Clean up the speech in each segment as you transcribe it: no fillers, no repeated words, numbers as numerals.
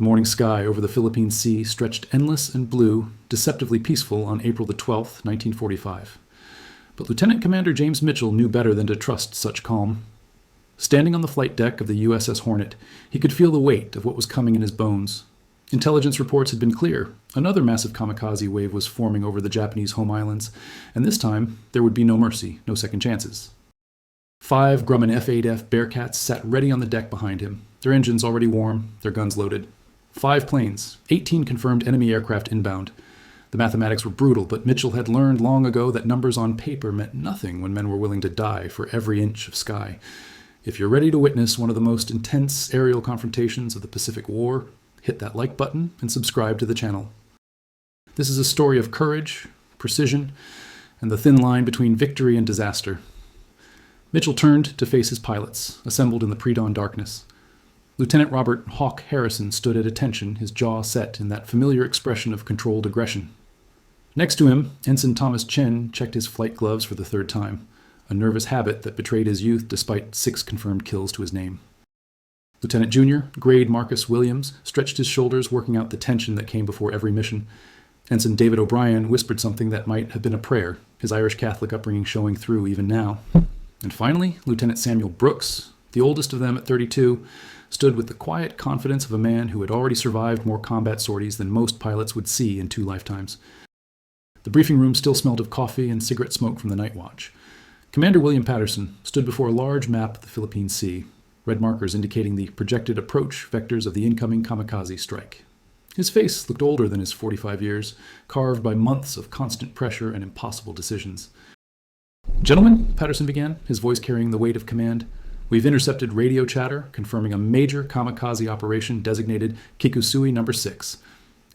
The morning sky over the Philippine Sea stretched endless and blue, deceptively peaceful on April the 12th, 1945. But Lieutenant Commander James Mitchell knew better than to trust such calm. Standing on the flight deck of the USS Hornet, he could feel the weight of what was coming in his bones. Intelligence reports had been clear. Another massive kamikaze wave was forming over the Japanese home islands, and this time there would be no mercy, no second chances. 5 Grumman F-8F Bearcats sat ready on the deck behind him, their engines already warm, their guns loaded. 5 planes, 18 confirmed enemy aircraft inbound. The mathematics were brutal, but Mitchell had learned long ago that numbers on paper meant nothing when men were willing to die for every inch of sky. If you're ready to witness one of the most intense aerial confrontations of the Pacific War, hit that like button and subscribe to the channel. This is a story of courage, precision, and the thin line between victory and disaster. Mitchell turned to face his pilots, assembled in the pre-dawn darkness. Lieutenant Robert Hawk Harrison stood at attention, his jaw set in that familiar expression of controlled aggression. Next to him, Ensign Thomas Chen checked his flight gloves for the 3rd time, a nervous habit that betrayed his youth despite 6 confirmed kills to his name. Lieutenant Junior, Grade Marcus Williams, stretched his shoulders, working out the tension that came before every mission. Ensign David O'Brien whispered something that might have been a prayer, his Irish Catholic upbringing showing through even now. And finally, Lieutenant Samuel Brooks, the oldest of them at 32, stood with the quiet confidence of a man who had already survived more combat sorties than most pilots would see in 2 lifetimes. The briefing room still smelled of coffee and cigarette smoke from the night watch. Commander William Patterson stood before a large map of the Philippine Sea, red markers indicating the projected approach vectors of the incoming kamikaze strike. His face looked older than his 45 years, carved by months of constant pressure and impossible decisions. "Gentlemen," Patterson began, his voice carrying the weight of command, "we've intercepted radio chatter confirming a major kamikaze operation designated Kikusui No. 6.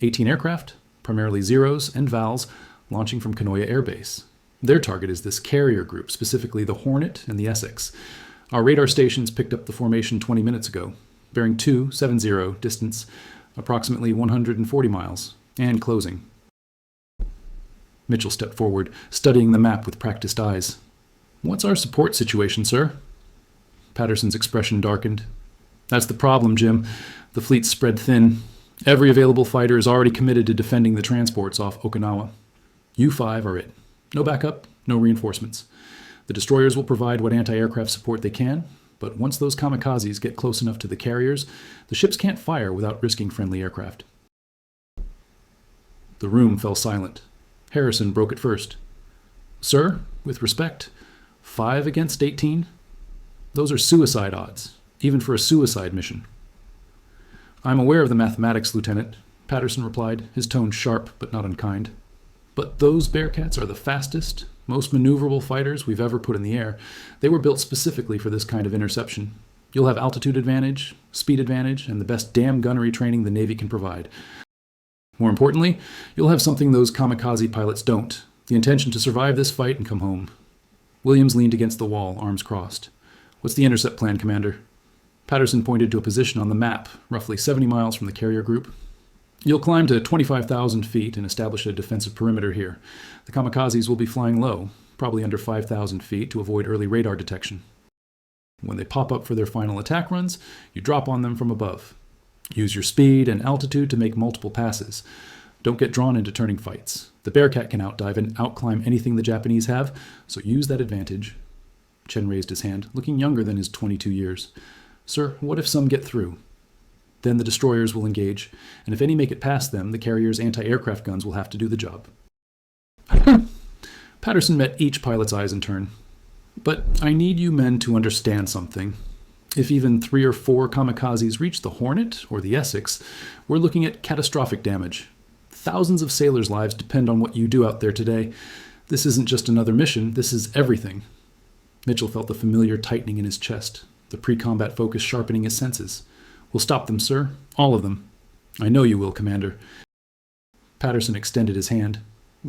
18 aircraft, primarily Zeros and Vals, launching from Kanoya Air Base. Their target is this carrier group, specifically the Hornet and the Essex. Our radar stations picked up the formation 20 minutes ago, bearing 270, distance approximately 140 miles, and closing." Mitchell stepped forward, studying the map with practiced eyes. "What's our support situation, sir?" Patterson's expression darkened. "That's the problem, Jim. The fleet's spread thin. Every available fighter is already committed to defending the transports off Okinawa. You 5 are it. No backup, no reinforcements. The destroyers will provide what anti-aircraft support they can, but once those kamikazes get close enough to the carriers, the ships can't fire without risking friendly aircraft." The room fell silent. Harrison broke it first. "Sir, with respect, 5 against 18? Those are suicide odds, even for a suicide mission." "I'm aware of the mathematics, Lieutenant," Patterson replied, his tone sharp but not unkind. "But those Bearcats are the fastest, most maneuverable fighters we've ever put in the air. They were built specifically for this kind of interception. You'll have altitude advantage, speed advantage, and the best damn gunnery training the Navy can provide. More importantly, you'll have something those kamikaze pilots don't, the intention to survive this fight and come home." Williams leaned against the wall, arms crossed. "What's the intercept plan, Commander?" Patterson pointed to a position on the map, roughly 70 miles from the carrier group. "You'll climb to 25,000 feet and establish a defensive perimeter here. The kamikazes will be flying low, probably under 5,000 feet, to avoid early radar detection. When they pop up for their final attack runs, you drop on them from above. Use your speed and altitude to make multiple passes. Don't get drawn into turning fights. The Bearcat can outdive and outclimb anything the Japanese have, so use that advantage." Chen raised his hand, looking younger than his 22 years. "Sir, what if some get through? Then the destroyers will engage, and if any make it past them, the carrier's anti-aircraft guns will have to do the job." Patterson met each pilot's eyes in turn. "But I need you men to understand something. If even 3 or 4 kamikazes reach the Hornet or the Essex, we're looking at catastrophic damage. Thousands of sailors' lives depend on what you do out there today. This isn't just another mission, this is everything." Mitchell felt the familiar tightening in his chest, the pre-combat focus sharpening his senses. "We'll stop them, sir. All of them." "I know you will, Commander." Patterson extended his hand.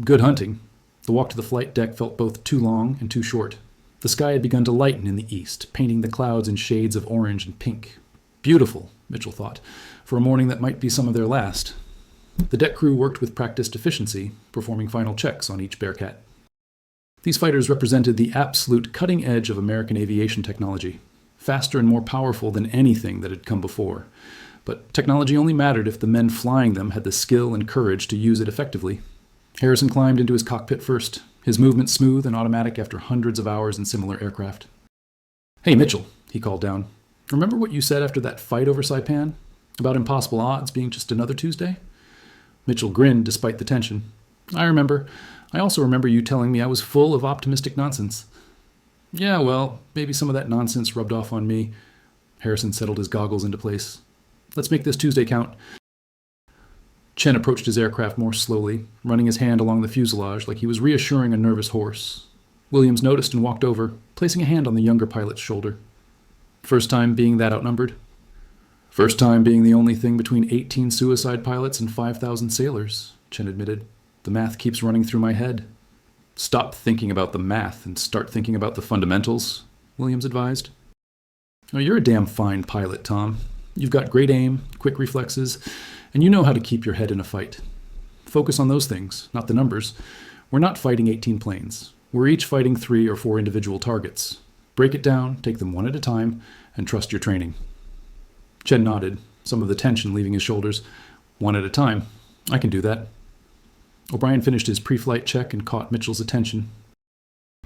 "Good hunting." The walk to the flight deck felt both too long and too short. The sky had begun to lighten in the east, painting the clouds in shades of orange and pink. Beautiful, Mitchell thought, for a morning that might be some of their last. The deck crew worked with practiced efficiency, performing final checks on each Bearcat. These fighters represented the absolute cutting edge of American aviation technology, faster and more powerful than anything that had come before. But technology only mattered if the men flying them had the skill and courage to use it effectively. Harrison climbed into his cockpit first, his movement smooth and automatic after hundreds of hours in similar aircraft. "Hey, Mitchell," he called down. "Remember what you said after that fight over Saipan? About impossible odds being just another Tuesday?" Mitchell grinned despite the tension. "I remember. I also remember you telling me I was full of optimistic nonsense." "Yeah, well, maybe some of that nonsense rubbed off on me." Harrison settled his goggles into place. "Let's make this Tuesday count." Chen approached his aircraft more slowly, running his hand along the fuselage like he was reassuring a nervous horse. Williams noticed and walked over, placing a hand on the younger pilot's shoulder. "First time being that outnumbered?" "First time being the only thing between 18 suicide pilots and 5,000 sailors," Chen admitted. "The math keeps running through my head." "Stop thinking about the math and start thinking about the fundamentals," Williams advised. "Oh, you're a damn fine pilot, Tom. You've got great aim, quick reflexes, and you know how to keep your head in a fight. Focus on those things, not the numbers. We're not fighting 18 planes. We're each fighting 3 or 4 individual targets. Break it down, take them one at a time, and trust your training." Chen nodded, some of the tension leaving his shoulders. "One at a time. I can do that." O'Brien finished his pre-flight check and caught Mitchell's attention.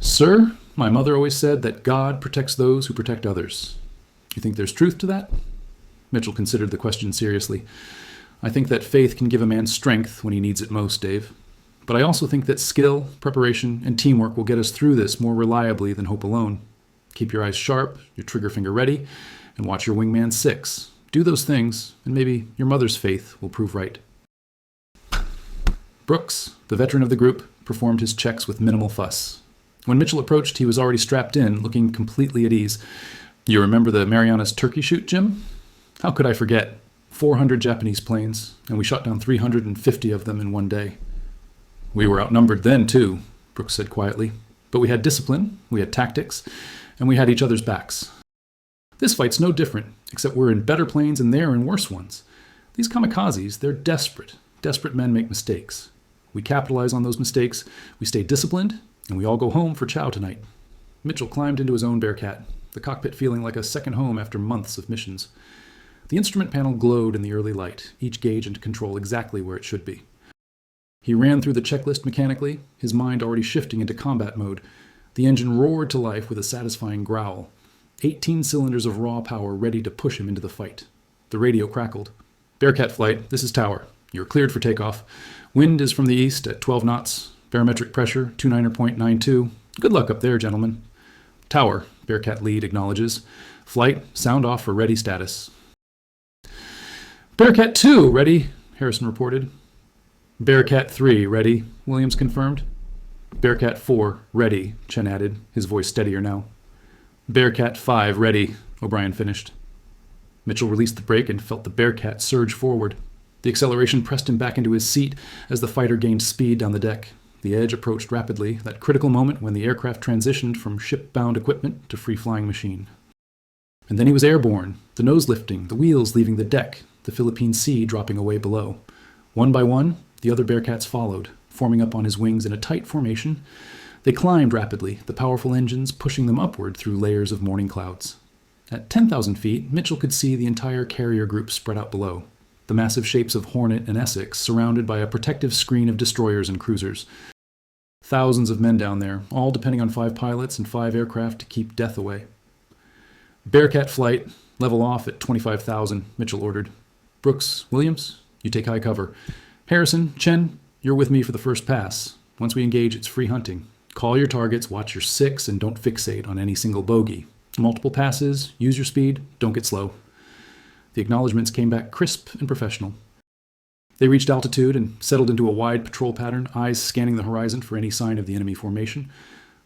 "Sir, my mother always said that God protects those who protect others. You think there's truth to that?" Mitchell considered the question seriously. "I think that faith can give a man strength when he needs it most, Dave. But I also think that skill, preparation, and teamwork will get us through this more reliably than hope alone. Keep your eyes sharp, your trigger finger ready, and watch your wingman 6. Do those things, and maybe your mother's faith will prove right." Brooks, the veteran of the group, performed his checks with minimal fuss. When Mitchell approached, he was already strapped in, looking completely at ease. "You remember the Marianas turkey shoot, Jim?" "How could I forget? 400 Japanese planes, and we shot down 350 of them in one day." "We were outnumbered then, too," Brooks said quietly. "But we had discipline, we had tactics, and we had each other's backs. This fight's no different, except we're in better planes and they're in worse ones. These kamikazes, they're desperate. Desperate men make mistakes. We capitalize on those mistakes, we stay disciplined, and we all go home for chow tonight." Mitchell climbed into his own Bearcat, the cockpit feeling like a second home after months of missions. The instrument panel glowed in the early light, each gauge and control exactly where it should be. He ran through the checklist mechanically, his mind already shifting into combat mode. The engine roared to life with a satisfying growl. 18 cylinders of raw power ready to push him into the fight. The radio crackled. "Bearcat flight, this is Tower. You're cleared for takeoff. Wind is from the east at 12 knots. Barometric pressure, 29.92. Good luck up there, gentlemen." "Tower," Bearcat lead acknowledges. "Flight, sound off for ready status." "Bearcat 2, ready," Harrison reported. "Bearcat 3, ready," Williams confirmed. "Bearcat 4, ready," Chen added, his voice steadier now. "Bearcat 5, ready," O'Brien finished. Mitchell released the brake and felt the Bearcat surge forward. The acceleration pressed him back into his seat as the fighter gained speed down the deck. The edge approached rapidly, that critical moment when the aircraft transitioned from ship-bound equipment to free-flying machine. And then he was airborne, the nose lifting, the wheels leaving the deck, the Philippine Sea dropping away below. One by one, the other Bearcats followed, forming up on his wings in a tight formation. They climbed rapidly, the powerful engines pushing them upward through layers of morning clouds. At 10,000 feet, Mitchell could see the entire carrier group spread out below, the massive shapes of Hornet and Essex surrounded by a protective screen of destroyers and cruisers. Thousands of men down there, all depending on 5 pilots and 5 aircraft to keep death away. "Bearcat flight, level off at 25,000, Mitchell ordered. "Brooks, Williams, you take high cover. Harrison, Chen, you're with me for the first pass. Once we engage, it's free hunting. Call your targets, watch your 6, and don't fixate on any single bogey. Multiple passes, use your speed, don't get slow." The acknowledgments came back crisp and professional. They reached altitude and settled into a wide patrol pattern, eyes scanning the horizon for any sign of the enemy formation.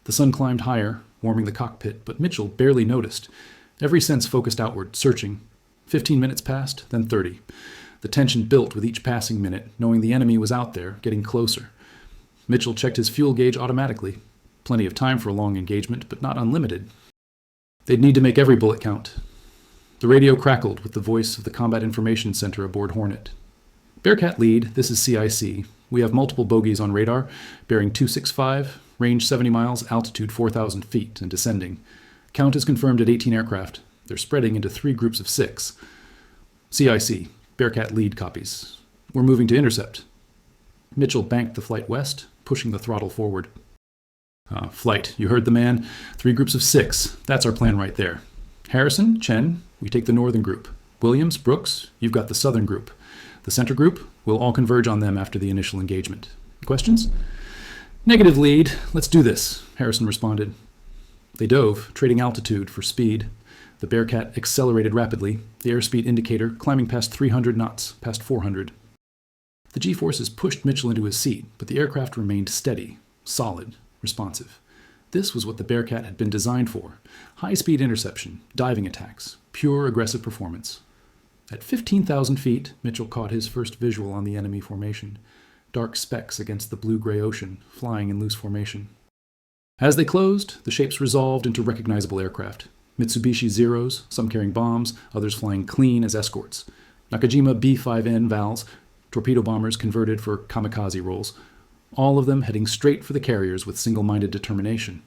The sun climbed higher, warming the cockpit, but Mitchell barely noticed. Every sense focused outward, searching. 15 minutes passed, then 30. The tension built with each passing minute, knowing the enemy was out there, getting closer. Mitchell checked his fuel gauge automatically. Plenty of time for a long engagement, but not unlimited. They'd need to make every bullet count. The radio crackled with the voice of the Combat Information Center aboard Hornet. "Bearcat lead, this is CIC. We have multiple bogies on radar, bearing 265, range 70 miles, altitude 4,000 feet, and descending. Count is confirmed at 18 aircraft. They're spreading into 3 groups of 6. CIC, Bearcat lead copies. We're moving to intercept. Mitchell banked the flight west, pushing the throttle forward. Flight, you heard the man. 3 groups of 6. That's our plan right there. Harrison, Chen, we take the northern group. Williams, Brooks, you've got the southern group. The center group, we'll all converge on them after the initial engagement. Questions? Negative, lead. Let's do this, Harrison responded. They dove, trading altitude for speed. The Bearcat accelerated rapidly, the airspeed indicator climbing past 300 knots, past 400. The G-forces pushed Mitchell into his seat, but the aircraft remained steady, solid, responsive. This was what the Bearcat had been designed for. High-speed interception, diving attacks, pure aggressive performance. At 15,000 feet, Mitchell caught his first visual on the enemy formation. Dark specks against the blue-gray ocean, flying in loose formation. As they closed, the shapes resolved into recognizable aircraft. Mitsubishi Zeros, some carrying bombs, others flying clean as escorts. Nakajima B-5N Vals, torpedo bombers converted for kamikaze roles. All of them heading straight for the carriers with single-minded determination.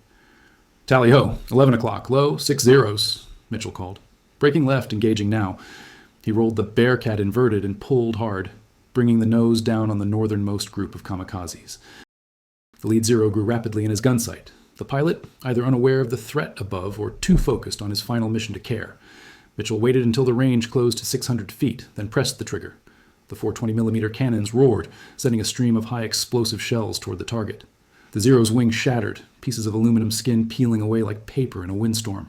Tally-ho, 11 o'clock, low, 6 zeros, Mitchell called. Breaking left, engaging now. He rolled the Bearcat inverted and pulled hard, bringing the nose down on the northernmost group of kamikazes. The lead Zero grew rapidly in his gun sight. The pilot, either unaware of the threat above or too focused on his final mission to care. Mitchell waited until the range closed to 600 feet, then pressed the trigger. The 420mm cannons roared, sending a stream of high-explosive shells toward the target. The Zero's wing shattered, pieces of aluminum skin peeling away like paper in a windstorm.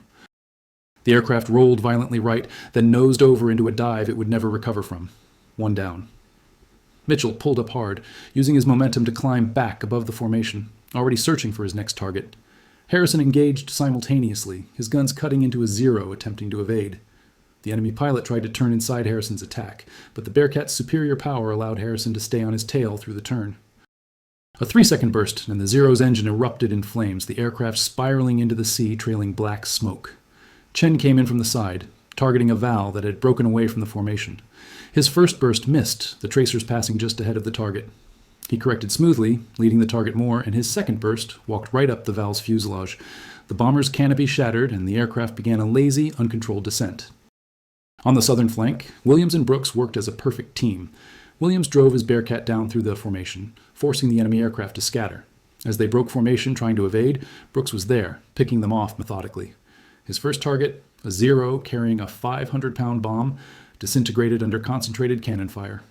The aircraft rolled violently right, then nosed over into a dive it would never recover from. 1 down. Mitchell pulled up hard, using his momentum to climb back above the formation, already searching for his next target. Harrison engaged simultaneously, his guns cutting into a Zero, attempting to evade. The enemy pilot tried to turn inside Harrison's attack, but the Bearcat's superior power allowed Harrison to stay on his tail through the turn. A 3-second burst, and the Zero's engine erupted in flames, the aircraft spiraling into the sea, trailing black smoke. Chen came in from the side, targeting a Val that had broken away from the formation. His first burst missed, the tracers passing just ahead of the target. He corrected smoothly, leading the target more, and his second burst walked right up the Val's fuselage. The bomber's canopy shattered, and the aircraft began a lazy, uncontrolled descent. On the southern flank, Williams and Brooks worked as a perfect team. Williams drove his Bearcat down through the formation, forcing the enemy aircraft to scatter. As they broke formation trying to evade, Brooks was there, picking them off methodically. His first target, a Zero carrying a 500-pound bomb, disintegrated under concentrated cannon fire.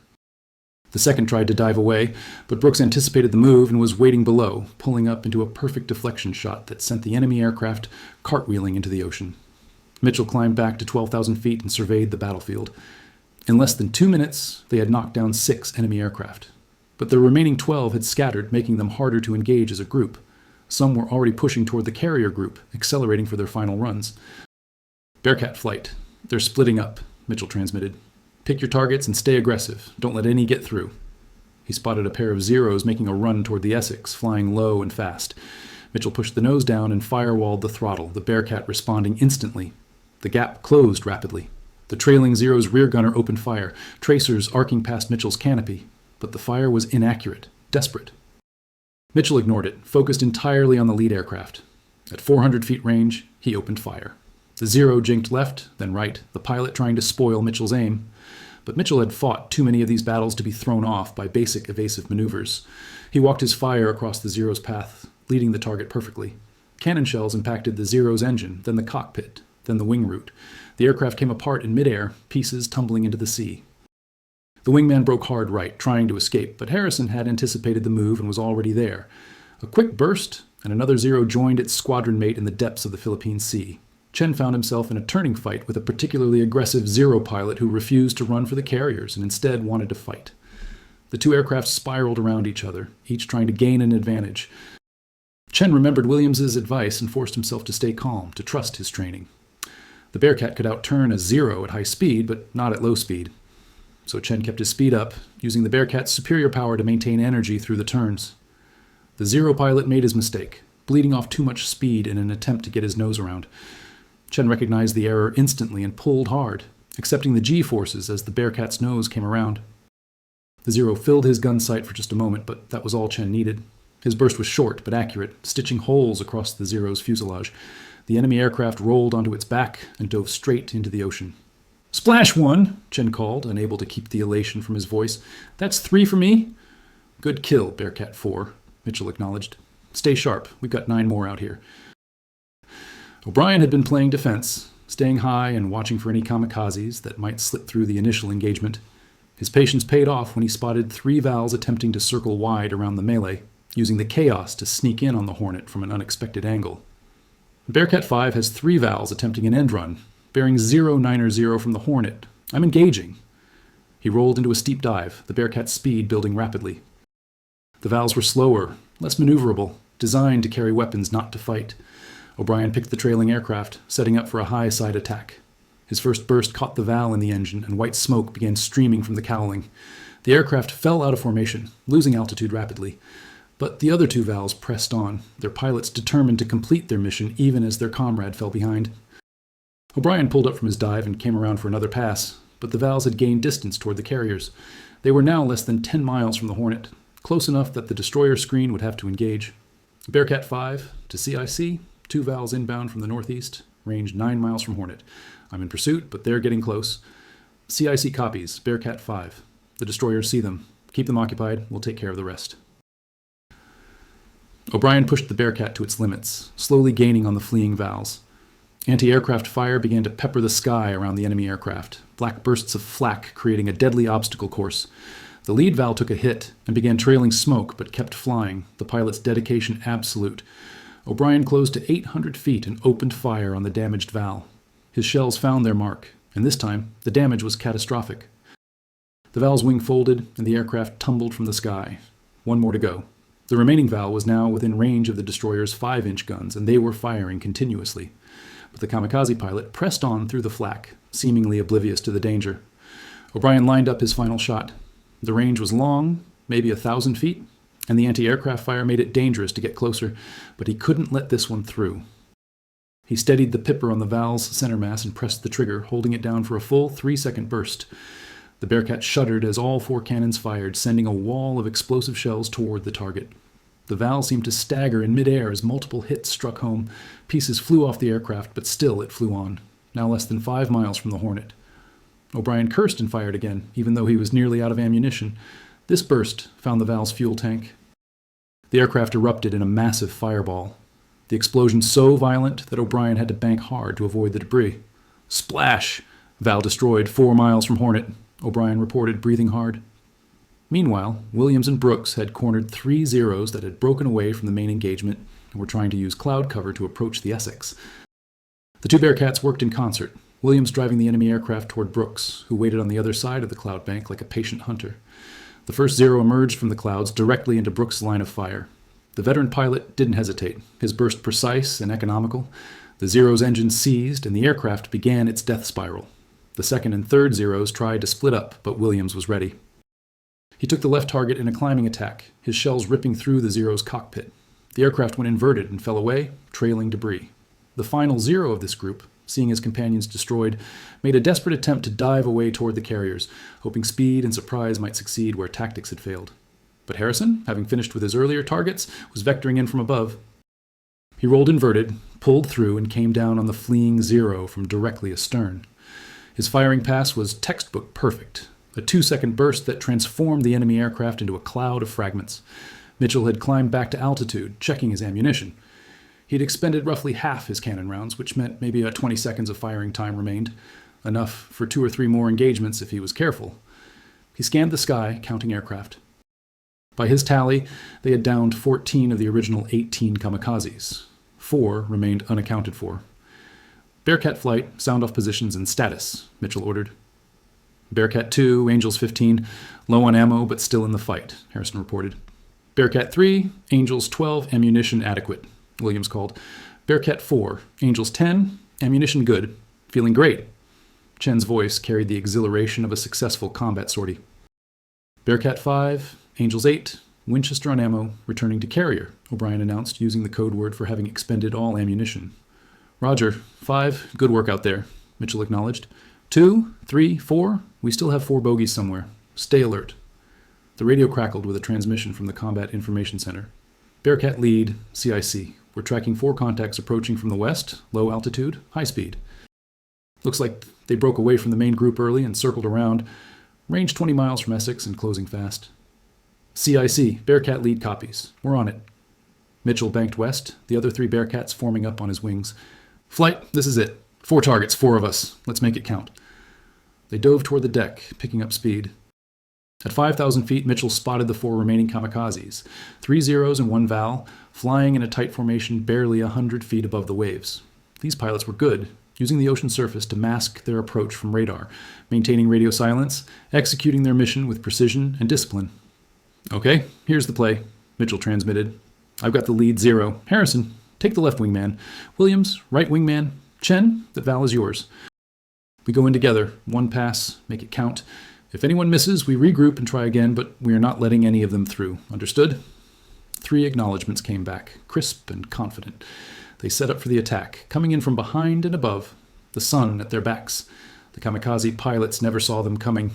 The second tried to dive away, but Brooks anticipated the move and was waiting below, pulling up into a perfect deflection shot that sent the enemy aircraft cartwheeling into the ocean. Mitchell climbed back to 12,000 feet and surveyed the battlefield. In less than 2 minutes, they had knocked down 6 enemy aircraft. But the remaining 12 had scattered, making them harder to engage as a group. Some were already pushing toward the carrier group, accelerating for their final runs. Bearcat flight. They're splitting up, Mitchell transmitted. Pick your targets and stay aggressive. Don't let any get through. He spotted a pair of Zeros making a run toward the Essex, flying low and fast. Mitchell pushed the nose down and firewalled the throttle, the Bearcat responding instantly. The gap closed rapidly. The trailing Zero's rear gunner opened fire, tracers arcing past Mitchell's canopy, but the fire was inaccurate, desperate. Mitchell ignored it, focused entirely on the lead aircraft. At 400 feet range, he opened fire. The Zero jinked left, then right, the pilot trying to spoil Mitchell's aim. But Mitchell had fought too many of these battles to be thrown off by basic evasive maneuvers. He walked his fire across the Zero's path, leading the target perfectly. Cannon shells impacted the Zero's engine, then the cockpit, then the wing root. The aircraft came apart in midair, pieces tumbling into the sea. The wingman broke hard right, trying to escape, but Harrison had anticipated the move and was already there. A quick burst, and another Zero joined its squadron mate in the depths of the Philippine Sea. Chen found himself in a turning fight with a particularly aggressive Zero pilot who refused to run for the carriers and instead wanted to fight. The two aircraft spiraled around each other, each trying to gain an advantage. Chen remembered Williams's advice and forced himself to stay calm, to trust his training. The Bearcat could outturn a Zero at high speed, but not at low speed. So Chen kept his speed up, using the Bearcat's superior power to maintain energy through the turns. The Zero pilot made his mistake, bleeding off too much speed in an attempt to get his nose around. Chen recognized the error instantly and pulled hard, accepting the G-forces as the Bearcat's nose came around. The Zero filled his gun sight for just a moment, but that was all Chen needed. His burst was short but accurate, stitching holes across the Zero's fuselage. The enemy aircraft rolled onto its back and dove straight into the ocean. Splash one, Chen called, unable to keep the elation from his voice. That's 3 for me. Good kill, Bearcat 4, Mitchell acknowledged. Stay sharp. We've got 9 more out here. O'Brien had been playing defense, staying high and watching for any kamikazes that might slip through the initial engagement. His patience paid off when he spotted 3 Vals attempting to circle wide around the melee, using the chaos to sneak in on the Hornet from an unexpected angle. Bearcat 5 has 3 Vals attempting an end run, bearing 090 from the Hornet. I'm engaging. He rolled into a steep dive, the Bearcat's speed building rapidly. The Vals were slower, less maneuverable, designed to carry weapons, not to fight. O'Brien picked the trailing aircraft, setting up for a high side attack. His first burst caught the Val in the engine, and white smoke began streaming from the cowling. The aircraft fell out of formation, losing altitude rapidly. But the other 2 Vals pressed on, their pilots determined to complete their mission even as their comrade fell behind. O'Brien pulled up from his dive and came around for another pass, but the Vals had gained distance toward the carriers. They were now less than 10 miles from the Hornet, close enough that the destroyer screen would have to engage. Bearcat 5 to CIC, 2 Vals inbound from the northeast, range 9 miles from Hornet. I'm in pursuit, but they're getting close. CIC copies, Bearcat 5. The destroyers see them. Keep them occupied, we'll take care of the rest. O'Brien pushed the Bearcat to its limits, slowly gaining on the fleeing Vals. Anti-aircraft fire began to pepper the sky around the enemy aircraft, black bursts of flak creating a deadly obstacle course. The lead Val took a hit and began trailing smoke but kept flying, the pilot's dedication absolute. O'Brien closed to 800 feet and opened fire on the damaged Val. His shells found their mark, and this time the damage was catastrophic. The Val's wing folded and the aircraft tumbled from the sky. 1 more to go. The remaining Val was now within range of the destroyer's 5-inch guns, and they were firing continuously. But the kamikaze pilot pressed on through the flak, seemingly oblivious to the danger. O'Brien lined up his final shot. The range was long, maybe 1,000 feet, and the anti-aircraft fire made it dangerous to get closer, but he couldn't let this one through. He steadied the pipper on the Val's center mass and pressed the trigger, holding it down for a full 3-second burst. The Bearcat shuddered as all 4 cannons fired, sending a wall of explosive shells toward the target. The Val seemed to stagger in midair as multiple hits struck home. Pieces flew off the aircraft, but still it flew on, now less than 5 miles from the Hornet. O'Brien cursed and fired again, even though he was nearly out of ammunition. This burst found the Val's fuel tank. The aircraft erupted in a massive fireball, the explosion so violent that O'Brien had to bank hard to avoid the debris. Splash! Val destroyed 4 miles from Hornet, O'Brien reported, breathing hard. Meanwhile, Williams and Brooks had cornered 3 Zeros that had broken away from the main engagement and were trying to use cloud cover to approach the Essex. The 2 Bearcats worked in concert, Williams driving the enemy aircraft toward Brooks, who waited on the other side of the cloud bank like a patient hunter. The first Zero emerged from the clouds directly into Brooks' line of fire. The veteran pilot didn't hesitate, his burst precise and economical. The Zero's engine seized, and the aircraft began its death spiral. The second and third Zeros tried to split up, but Williams was ready. He took the left target in a climbing attack, his shells ripping through the Zero's cockpit. The aircraft went inverted and fell away, trailing debris. The final Zero of this group, seeing his companions destroyed, made a desperate attempt to dive away toward the carriers, hoping speed and surprise might succeed where tactics had failed. But Harrison, having finished with his earlier targets, was vectoring in from above. He rolled inverted, pulled through, and came down on the fleeing Zero from directly astern. His firing pass was textbook perfect, a 2-second burst that transformed the enemy aircraft into a cloud of fragments. Mitchell had climbed back to altitude, checking his ammunition. He'd expended roughly half his cannon rounds, which meant maybe 20 seconds of firing time remained, enough for 2 or 3 more engagements if he was careful. He scanned the sky, counting aircraft. By his tally, they had downed 14 of the original 18 kamikazes. 4 remained unaccounted for. Bearcat flight, sound off positions, and status, Mitchell ordered. Bearcat 2, Angels 15, low on ammo but still in the fight, Harrison reported. Bearcat 3, Angels 12, ammunition adequate, Williams called. Bearcat 4, Angels 10, ammunition good, feeling great. Chen's voice carried the exhilaration of a successful combat sortie. Bearcat 5, Angels 8, Winchester on ammo, returning to carrier, O'Brien announced, using the code word for having expended all ammunition. Roger. 5, good work out there, Mitchell acknowledged. 2, 3, 4, we still have 4 bogies somewhere. Stay alert. The radio crackled with a transmission from the Combat Information Center. Bearcat lead, CIC. We're tracking 4 contacts approaching from the west, low altitude, high speed. Looks like they broke away from the main group early and circled around. Range 20 miles from Essex and closing fast. CIC, Bearcat lead copies. We're on it. Mitchell banked west, the other 3 Bearcats forming up on his wings. Flight, this is it. 4 targets, 4 of us. Let's make it count. They dove toward the deck, picking up speed. At 5,000 feet, Mitchell spotted the 4 remaining Kamikazes, 3 Zeros and 1 Val, flying in a tight formation barely 100 feet above the waves. These pilots were good, using the ocean surface to mask their approach from radar, maintaining radio silence, executing their mission with precision and discipline. Okay, here's the play, Mitchell transmitted. I've got the lead 0. Harrison, take the left wingman. Williams, right wingman. Chen, that Val is yours. We go in together, 1 pass, make it count. If anyone misses, we regroup and try again, but we are not letting any of them through. Understood? 3 acknowledgments came back, crisp and confident. They set up for the attack, coming in from behind and above, the sun at their backs. The kamikaze pilots never saw them coming.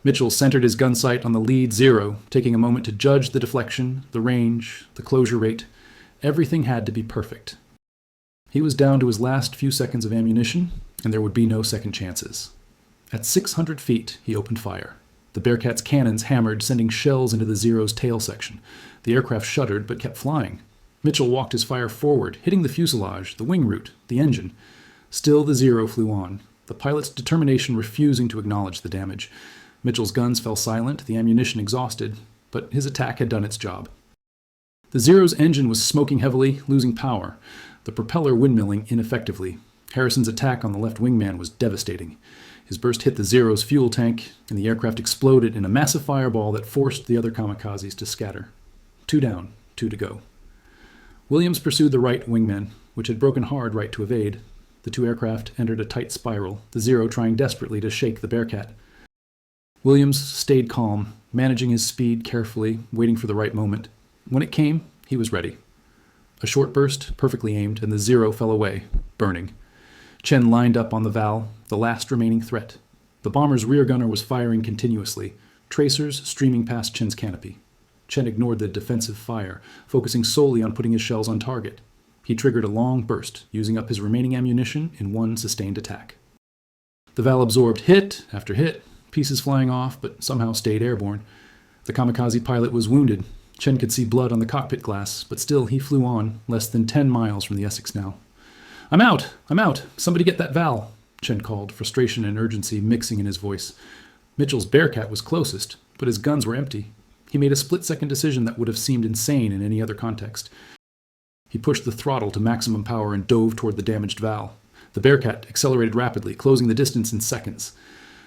Mitchell centered his gun sight on the lead 0, taking a moment to judge the deflection, the range, the closure rate. Everything had to be perfect. He was down to his last few seconds of ammunition, and there would be no second chances. At 600 feet, he opened fire. The Bearcats' cannons hammered, sending shells into the Zero's tail section. The aircraft shuddered, but kept flying. Mitchell walked his fire forward, hitting the fuselage, the wing root, the engine. Still the Zero flew on, the pilot's determination refusing to acknowledge the damage. Mitchell's guns fell silent, the ammunition exhausted, but his attack had done its job. The Zero's engine was smoking heavily, losing power, the propeller windmilling ineffectively. Harrison's attack on the left wingman was devastating. His burst hit the Zero's fuel tank, and the aircraft exploded in a massive fireball that forced the other kamikazes to scatter. 2 down, 2 to go. Williams pursued the right wingman, which had broken hard right to evade. The 2 aircraft entered a tight spiral, the Zero trying desperately to shake the Bearcat. Williams stayed calm, managing his speed carefully, waiting for the right moment. When it came, he was ready. A short burst, perfectly aimed, and the Zero fell away, burning. Chen lined up on the Val, the last remaining threat. The bomber's rear gunner was firing continuously, tracers streaming past Chen's canopy. Chen ignored the defensive fire, focusing solely on putting his shells on target. He triggered a long burst, using up his remaining ammunition in one sustained attack. The Val absorbed hit after hit, pieces flying off, but somehow stayed airborne. The kamikaze pilot was wounded. Chen could see blood on the cockpit glass, but still he flew on, less than 10 miles from the Essex now. I'm out! I'm out! Somebody get that Val! Chen called, frustration and urgency mixing in his voice. Mitchell's Bearcat was closest, but his guns were empty. He made a split-second decision that would have seemed insane in any other context. He pushed the throttle to maximum power and dove toward the damaged Val. The Bearcat accelerated rapidly, closing the distance in seconds.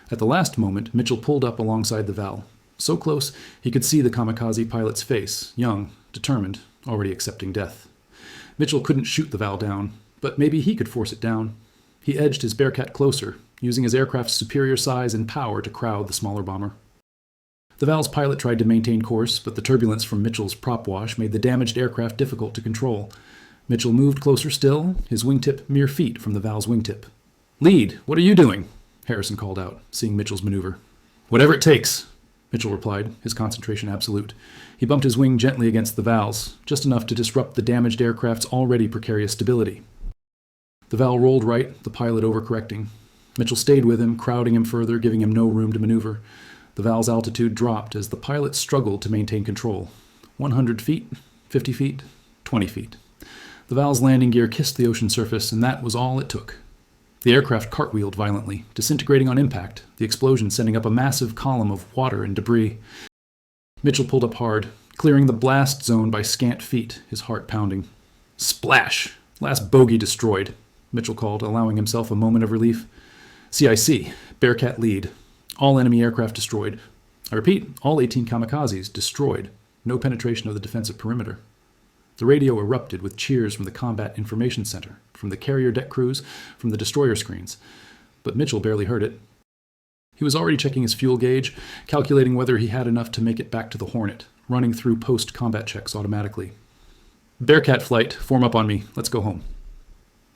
At the last moment, Mitchell pulled up alongside the Val. So close, he could see the kamikaze pilot's face, young, determined, already accepting death. Mitchell couldn't shoot the Val down, but maybe he could force it down. He edged his Bearcat closer, using his aircraft's superior size and power to crowd the smaller bomber. The Val's pilot tried to maintain course, but the turbulence from Mitchell's prop wash made the damaged aircraft difficult to control. Mitchell moved closer still, his wingtip mere feet from the Val's wingtip. "Lead, what are you doing?" Harrison called out, seeing Mitchell's maneuver. "Whatever it takes," Mitchell replied, his concentration absolute. He bumped his wing gently against the Val's, just enough to disrupt the damaged aircraft's already precarious stability. The Val rolled right, the pilot overcorrecting. Mitchell stayed with him, crowding him further, giving him no room to maneuver. The Val's altitude dropped as the pilot struggled to maintain control. 100 feet, 50 feet, 20 feet. The Val's landing gear kissed the ocean surface, and that was all it took. The aircraft cartwheeled violently, disintegrating on impact, the explosion sending up a massive column of water and debris. Mitchell pulled up hard, clearing the blast zone by scant feet, his heart pounding. "Splash! Last bogey destroyed," Mitchell called, allowing himself a moment of relief. "CIC, Bearcat lead. All enemy aircraft destroyed. I repeat, all 18 kamikazes destroyed. No penetration of the defensive perimeter." The radio erupted with cheers from the Combat Information Center, from the carrier deck crews, from the destroyer screens. But Mitchell barely heard it. He was already checking his fuel gauge, calculating whether he had enough to make it back to the Hornet, running through post-combat checks automatically. "Bearcat flight, form up on me. Let's go home."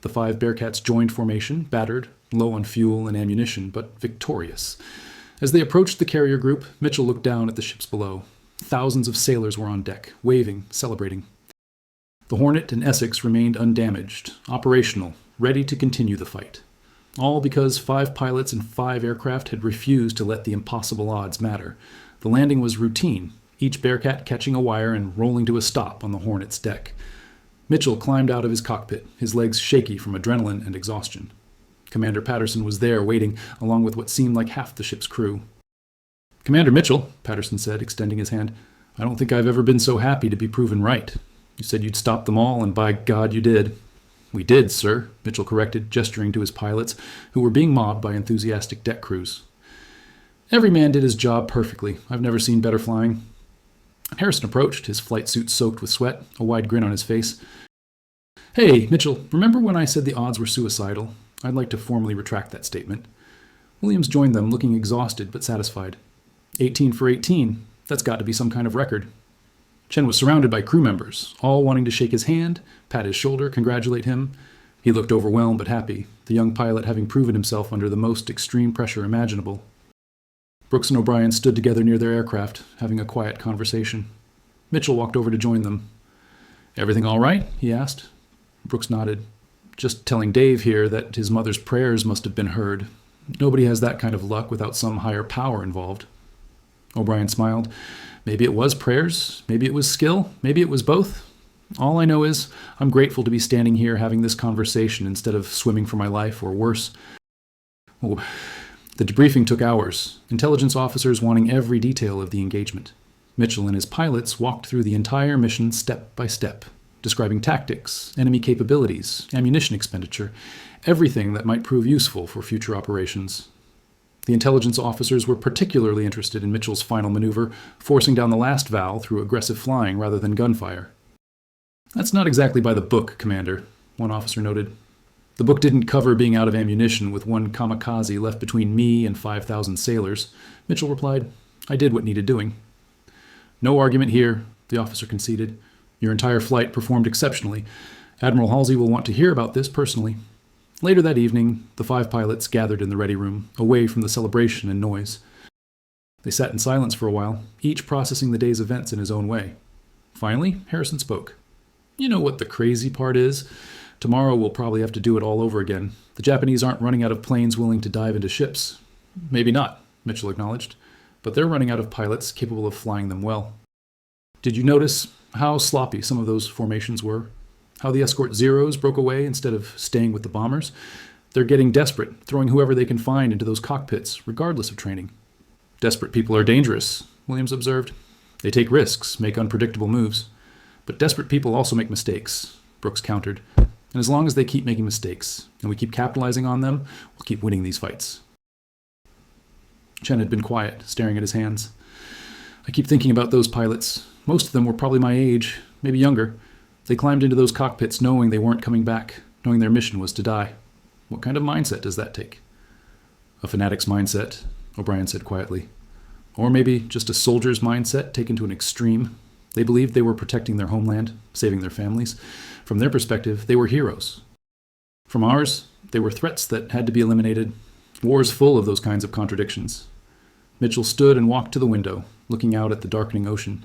The 5 Bearcats joined formation, battered, low on fuel and ammunition, but victorious. As they approached the carrier group, Mitchell looked down at the ships below. Thousands of sailors were on deck, waving, celebrating. The Hornet and Essex remained undamaged, operational, ready to continue the fight. all because 5 pilots and 5 aircraft had refused to let the impossible odds matter. The landing was routine, each Bearcat catching a wire and rolling to a stop on the Hornet's deck. Mitchell climbed out of his cockpit, his legs shaky from adrenaline and exhaustion. Commander Patterson was there, waiting, along with what seemed like half the ship's crew. "Commander Mitchell," Patterson said, extending his hand, "I don't think I've ever been so happy to be proven right. You said you'd stop them all, and by God you did." "We did, sir," Mitchell corrected, gesturing to his pilots, who were being mobbed by enthusiastic deck crews. "Every man did his job perfectly. I've never seen better flying." Harrison approached, his flight suit soaked with sweat, a wide grin on his face. "Hey, Mitchell, remember when I said the odds were suicidal? I'd like to formally retract that statement." Williams joined them, looking exhausted but satisfied. 18 for 18. That's got to be some kind of record. Chen was surrounded by crew members, all wanting to shake his hand, pat his shoulder, congratulate him. He looked overwhelmed but happy, the young pilot having proven himself under the most extreme pressure imaginable. Brooks and O'Brien stood together near their aircraft, having a quiet conversation. Mitchell walked over to join them. "Everything all right?" he asked. Brooks nodded. "Just telling Dave here that his mother's prayers must have been heard. Nobody has that kind of luck without some higher power involved." O'Brien smiled. "Maybe it was prayers, maybe it was skill, maybe it was both. All I know is I'm grateful to be standing here having this conversation instead of swimming for my life, or worse." Oh, the debriefing took hours, intelligence officers wanting every detail of the engagement. Mitchell and his pilots walked through the entire mission step by step, describing tactics, enemy capabilities, ammunition expenditure, everything that might prove useful for future operations. The intelligence officers were particularly interested in Mitchell's final maneuver, forcing down the last vowel through aggressive flying rather than gunfire. "That's not exactly by the book, Commander," one officer noted. "The book didn't cover being out of ammunition with one kamikaze left between me and 5,000 sailors," Mitchell replied. "I did what needed doing." "No argument here," the officer conceded. "Your entire flight performed exceptionally. Admiral Halsey will want to hear about this personally." Later that evening, the 5 pilots gathered in the ready room, away from the celebration and noise. They sat in silence for a while, each processing the day's events in his own way. Finally, Harrison spoke. "You know what the crazy part is? Tomorrow we'll probably have to do it all over again. The Japanese aren't running out of planes willing to dive into ships." "Maybe not," Mitchell acknowledged, "but they're running out of pilots capable of flying them well. Did you notice how sloppy some of those formations were? How the escort Zeros broke away instead of staying with the bombers? They're getting desperate, throwing whoever they can find into those cockpits, regardless of training." "Desperate people are dangerous," Williams observed. "They take risks, make unpredictable moves. But desperate people also make mistakes," Brooks countered. "And as long as they keep making mistakes, and we keep capitalizing on them, we'll keep winning these fights." Chen had been quiet, staring at his hands. "I keep thinking about those pilots. Most of them were probably my age, maybe younger. They climbed into those cockpits knowing they weren't coming back, knowing their mission was to die. What kind of mindset does that take?" "A fanatic's mindset," O'Brien said quietly. "Or maybe just a soldier's mindset taken to an extreme. They believed they were protecting their homeland, saving their families. From their perspective, they were heroes. From ours, they were threats that had to be eliminated. War's full of those kinds of contradictions." Mitchell stood and walked to the window, looking out at the darkening ocean.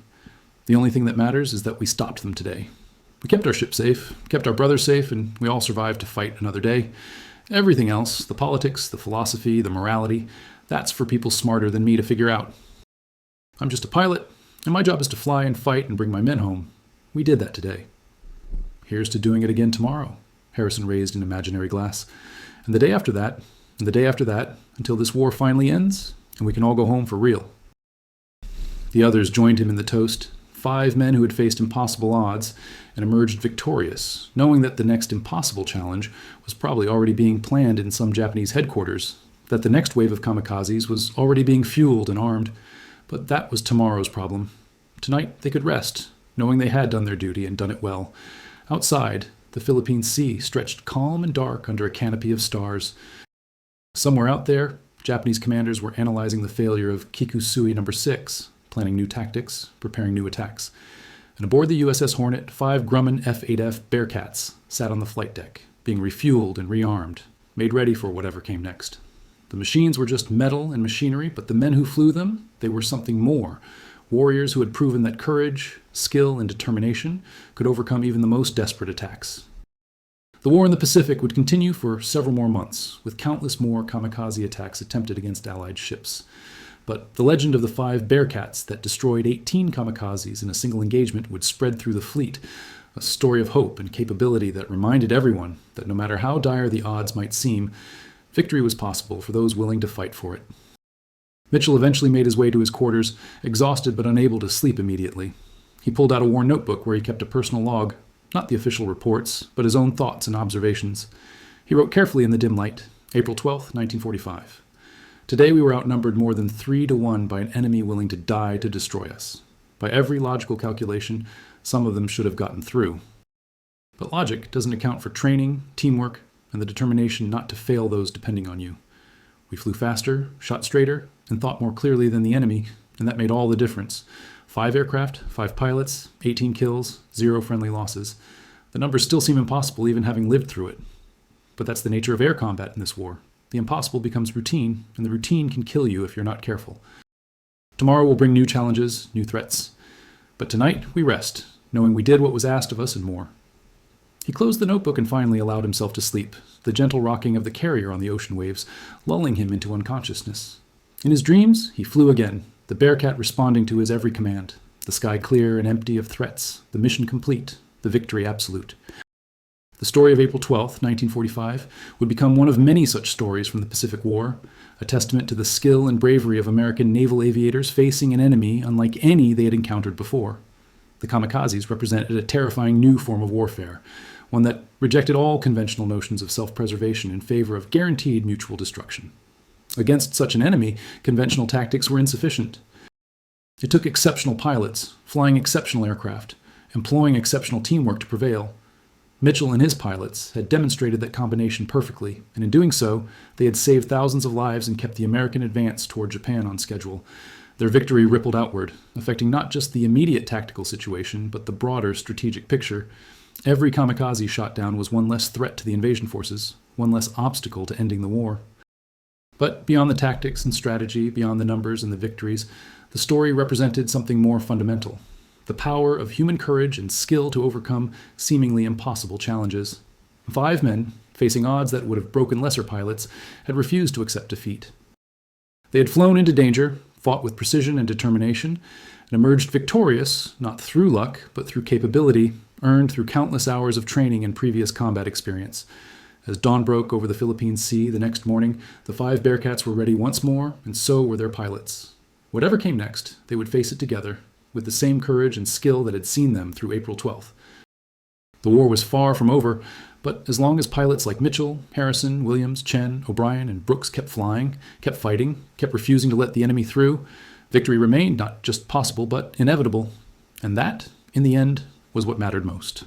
"The only thing that matters is that we stopped them today. We kept our ship safe, kept our brothers safe, and we all survived to fight another day. Everything else, the politics, the philosophy, the morality, that's for people smarter than me to figure out. I'm just a pilot, and my job is to fly and fight and bring my men home. We did that today. Here's to doing it again tomorrow," Harrison raised an imaginary glass. "And the day after that, and the day after that, until this war finally ends, and we can all go home for real." The others joined him in the toast, 5 men who had faced impossible odds and emerged victorious, knowing that the next impossible challenge was probably already being planned in some Japanese headquarters, that the next wave of kamikazes was already being fueled and armed. But that was tomorrow's problem. Tonight they could rest, knowing they had done their duty and done it well. Outside, the Philippine Sea stretched calm and dark under a canopy of stars. Somewhere out there, Japanese commanders were analyzing the failure of Kikusui No. 6, planning new tactics, preparing new attacks. And aboard the USS Hornet, 5 Grumman F-8F Bearcats sat on the flight deck, being refueled and rearmed, made ready for whatever came next. The machines were just metal and machinery, but the men who flew them, they were something more. Warriors who had proven that courage, skill, and determination could overcome even the most desperate attacks. The war in the Pacific would continue for several more months, with countless more kamikaze attacks attempted against Allied ships. But the legend of the 5 Bearcats that destroyed 18 kamikazes in a single engagement would spread through the fleet, a story of hope and capability that reminded everyone that no matter how dire the odds might seem, victory was possible for those willing to fight for it. Mitchell eventually made his way to his quarters, exhausted but unable to sleep immediately. He pulled out a worn notebook where he kept a personal log, not the official reports, but his own thoughts and observations. He wrote carefully in the dim light, April 12, 1945. Today we were outnumbered more than 3-1 by an enemy willing to die to destroy us. By every logical calculation, some of them should have gotten through. But logic doesn't account for training, teamwork, and the determination not to fail those depending on you. We flew faster, shot straighter, and thought more clearly than the enemy, and that made all the difference. 5 aircraft, 5 pilots, 18 kills, 0 friendly losses. The numbers still seem impossible even having lived through it. But that's the nature of air combat in this war. The impossible becomes routine, and the routine can kill you if you're not careful. Tomorrow will bring new challenges, new threats. But tonight we rest, knowing we did what was asked of us and more. He closed the notebook and finally allowed himself to sleep, the gentle rocking of the carrier on the ocean waves lulling him into unconsciousness. In his dreams, he flew again, the Bearcat responding to his every command, the sky clear and empty of threats, the mission complete, the victory absolute. The story of April 12, 1945, would become one of many such stories from the Pacific War, a testament to the skill and bravery of American naval aviators facing an enemy unlike any they had encountered before. The kamikazes represented a terrifying new form of warfare, one that rejected all conventional notions of self-preservation in favor of guaranteed mutual destruction. Against such an enemy, conventional tactics were insufficient. It took exceptional pilots, flying exceptional aircraft, employing exceptional teamwork to prevail. Mitchell and his pilots had demonstrated that combination perfectly, and in doing so, they had saved thousands of lives and kept the American advance toward Japan on schedule. Their victory rippled outward, affecting not just the immediate tactical situation, but the broader strategic picture. Every kamikaze shot down was one less threat to the invasion forces, one less obstacle to ending the war. But beyond the tactics and strategy, beyond the numbers and the victories, the story represented something more fundamental. The power of human courage and skill to overcome seemingly impossible challenges. 5 men, facing odds that would have broken lesser pilots, had refused to accept defeat. They had flown into danger, fought with precision and determination, and emerged victorious, not through luck, but through capability, earned through countless hours of training and previous combat experience. As dawn broke over the Philippine Sea the next morning, the 5 Bearcats were ready once more, and so were their pilots. Whatever came next, they would face it together, with the same courage and skill that had seen them through April 12th. The war was far from over, but as long as pilots like Mitchell, Harrison, Williams, Chen, O'Brien, and Brooks kept flying, kept fighting, kept refusing to let the enemy through, victory remained not just possible, but inevitable. And that, in the end, was what mattered most.